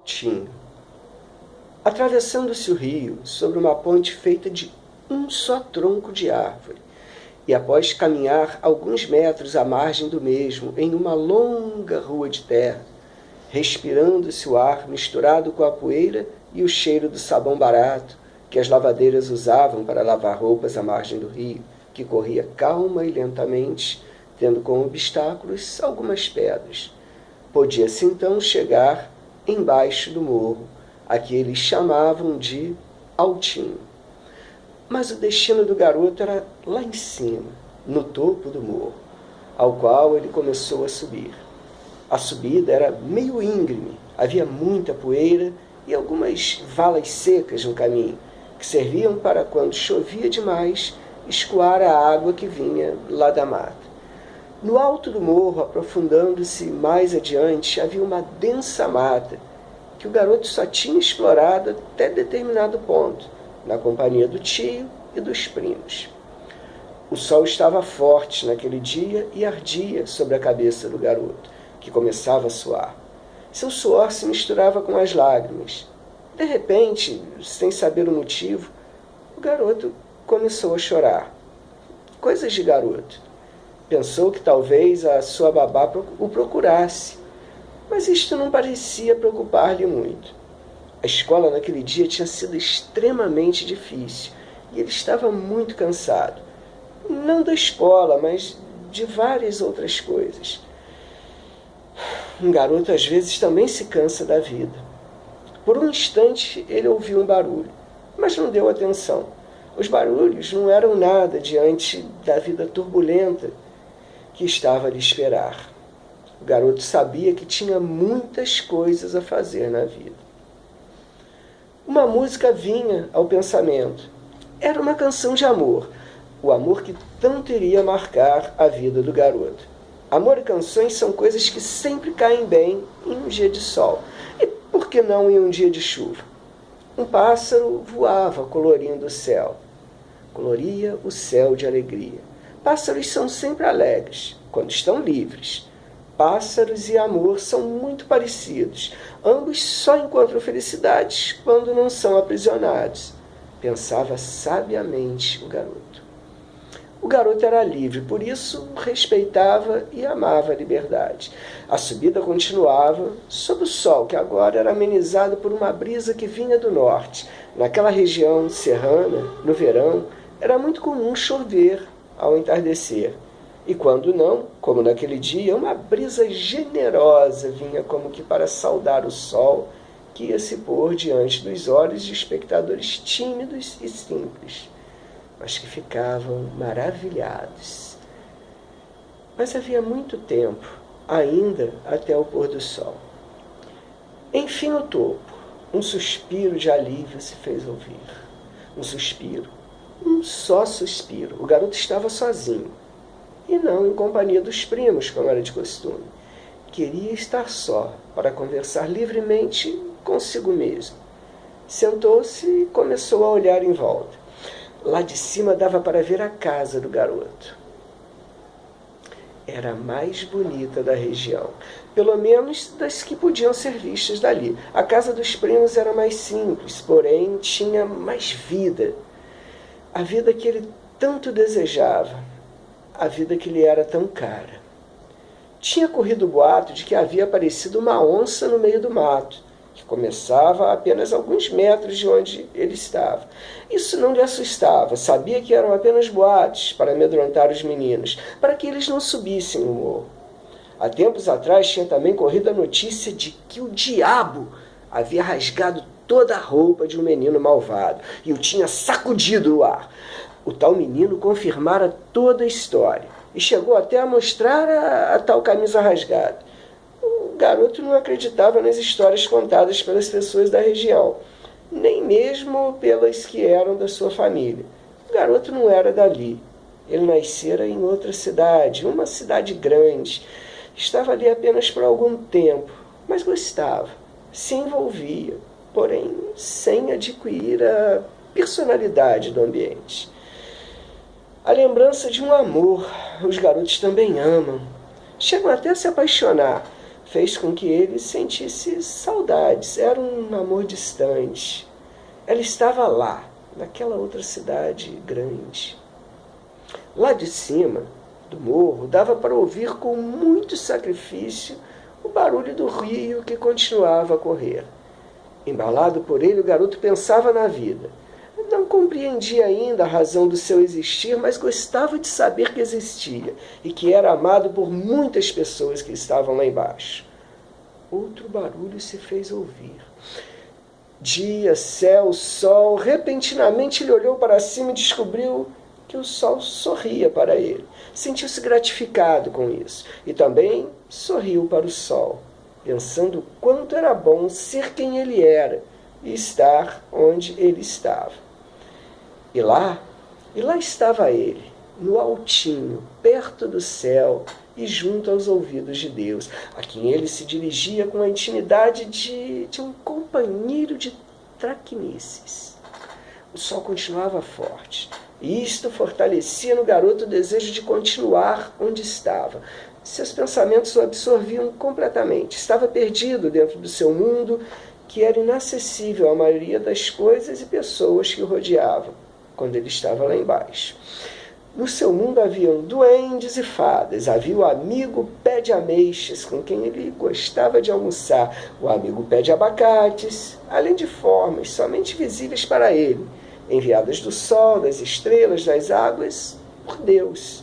Tinha. Atravessando-se o rio sobre uma ponte feita de um só tronco de árvore, e após caminhar alguns metros à margem do mesmo, em uma longa rua de terra, respirando-se o ar misturado com a poeira e o cheiro do sabão barato que as lavadeiras usavam para lavar roupas à margem do rio, que corria calma e lentamente, tendo como obstáculos algumas pedras. Podia-se então chegar embaixo do morro, a que eles chamavam de Altinho. Mas o destino do garoto era lá em cima, no topo do morro, ao qual ele começou a subir. A subida era meio íngreme, havia muita poeira e algumas valas secas no caminho, que serviam para, quando chovia demais, escoar a água que vinha lá da mata. No alto do morro, aprofundando-se mais adiante, havia uma densa mata, que o garoto só tinha explorado até determinado ponto, na companhia do tio e dos primos. O sol estava forte naquele dia e ardia sobre a cabeça do garoto, que começava a suar. Seu suor se misturava com as lágrimas. De repente, sem saber o motivo, o garoto começou a chorar. Coisas de garoto. Pensou que talvez a sua babá o procurasse, mas isto não parecia preocupar-lhe muito. A escola naquele dia tinha sido extremamente difícil e ele estava muito cansado. Não da escola, mas de várias outras coisas. Um garoto às vezes também se cansa da vida. Por um instante ele ouviu um barulho, mas não deu atenção. Os barulhos não eram nada diante da vida turbulenta que estava a lhe esperar. O garoto sabia que tinha muitas coisas a fazer na vida. Uma música vinha ao pensamento. Era uma canção de amor, o amor que tanto iria marcar a vida do garoto. Amor e canções são coisas que sempre caem bem em um dia de sol. E por que não em um dia de chuva? Um pássaro voava colorindo o céu. Coloria o céu de alegria. Pássaros são sempre alegres, quando estão livres. Pássaros e amor são muito parecidos. Ambos só encontram felicidade quando não são aprisionados. Pensava sabiamente o garoto. O garoto era livre, por isso respeitava e amava a liberdade. A subida continuava sob o sol, que agora era amenizado por uma brisa que vinha do norte. Naquela região serrana, no verão, era muito comum chover ao entardecer. E quando não, como naquele dia, uma brisa generosa vinha como que para saudar o sol que ia se pôr diante dos olhos de espectadores tímidos e simples, mas que ficavam maravilhados. Mas havia muito tempo, ainda até o pôr do sol. Enfim, no topo, um suspiro de alívio se fez ouvir. Um suspiro, um só suspiro. O garoto estava sozinho, e não em companhia dos primos, como era de costume. Queria estar só, para conversar livremente consigo mesmo. Sentou-se e começou a olhar em volta. Lá de cima dava para ver a casa do garoto. Era a mais bonita da região, pelo menos das que podiam ser vistas dali. A casa dos primos era mais simples, porém tinha mais vida. A vida que ele tanto desejava, a vida que lhe era tão cara. Tinha corrido o boato de que havia aparecido uma onça no meio do mato, que começava a apenas alguns metros de onde ele estava. Isso não lhe assustava, sabia que eram apenas boatos para amedrontar os meninos, para que eles não subissem o morro. Há tempos atrás tinha também corrido a notícia de que o diabo havia rasgado toda a roupa de um menino malvado e o tinha sacudido no ar. O tal menino confirmara toda a história e chegou até a mostrar a tal camisa rasgada. O garoto não acreditava nas histórias contadas pelas pessoas da região, nem mesmo pelas que eram da sua família. O garoto não era dali. Ele nascera em outra cidade, uma cidade grande. Estava ali apenas por algum tempo, mas gostava, se envolvia, porém sem adquirir a personalidade do ambiente. A lembrança de um amor, os garotos também amam. Chegam até a se apaixonar. fez com que ele sentisse saudades. Era um amor distante. Ela estava lá, naquela outra cidade grande. Lá de cima do morro, dava para ouvir com muito sacrifício o barulho do rio que continuava a correr. Embalado por ele, o garoto pensava na vida. Não compreendia ainda a razão do seu existir, mas gostava de saber que existia e que era amado por muitas pessoas que estavam lá embaixo. Outro barulho se fez ouvir. Dia, céu, sol. Repentinamente ele olhou para cima e descobriu que o sol sorria para ele. Sentiu-se gratificado com isso e também sorriu para o sol, pensando o quanto era bom ser quem ele era e estar onde ele estava. E lá estava ele, no altinho, perto do céu e junto aos ouvidos de Deus, a quem ele se dirigia com a intimidade de um companheiro de traquinices. O sol continuava forte, e isto fortalecia no garoto o desejo de continuar onde estava. Seus pensamentos o absorviam completamente. Estava perdido dentro do seu mundo, que era inacessível à maioria das coisas e pessoas que o rodeavam, quando ele estava lá embaixo. No seu mundo haviam duendes e fadas, havia o amigo pé de ameixas, com quem ele gostava de almoçar, o amigo pé de abacates, além de formas somente visíveis para ele, enviadas do sol, das estrelas, das águas, por Deus.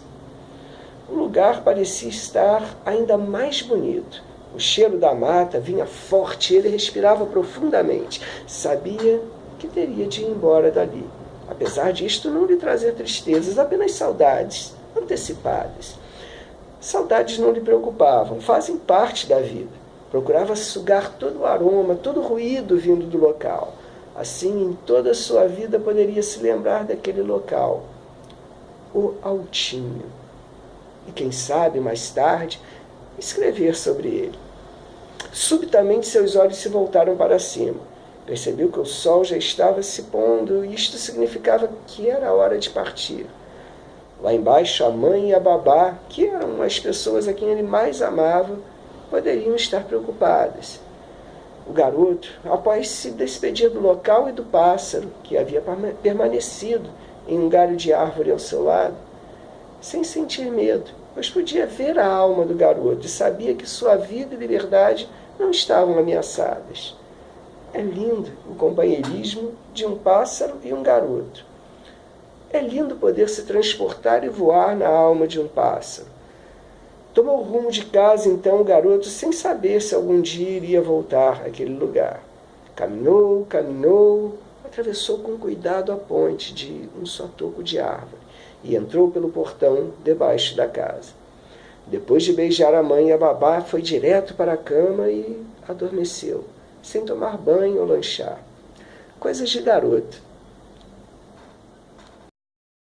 O lugar parecia estar ainda mais bonito. O cheiro da mata vinha forte e ele respirava profundamente. Sabia que teria de ir embora dali. Apesar disto não lhe trazer tristezas, apenas saudades antecipadas. Saudades não lhe preocupavam, fazem parte da vida. Procurava sugar todo o aroma, todo o ruído vindo do local. Assim, em toda a sua vida, poderia se lembrar daquele local, o altinho. E quem sabe, mais tarde, escrever sobre ele. Subitamente, seus olhos se voltaram para cima. Percebeu que o sol já estava se pondo e isto significava que era hora de partir. Lá embaixo, a mãe e a babá, que eram as pessoas a quem ele mais amava, poderiam estar preocupadas. O garoto, após se despedir do local e do pássaro, que havia permanecido em um galho de árvore ao seu lado, sem sentir medo, pois podia ver a alma do garoto e sabia que sua vida e liberdade não estavam ameaçadas. É lindo o companheirismo de um pássaro e um garoto. É lindo poder se transportar e voar na alma de um pássaro. Tomou o rumo de casa, então, o garoto, sem saber se algum dia iria voltar àquele lugar. Caminhou, atravessou com cuidado a ponte de um só toco de árvore e entrou pelo portão debaixo da casa. Depois de beijar a mãe e a babá, foi direto para a cama e adormeceu, sem tomar banho ou lanchar. Coisas de garoto.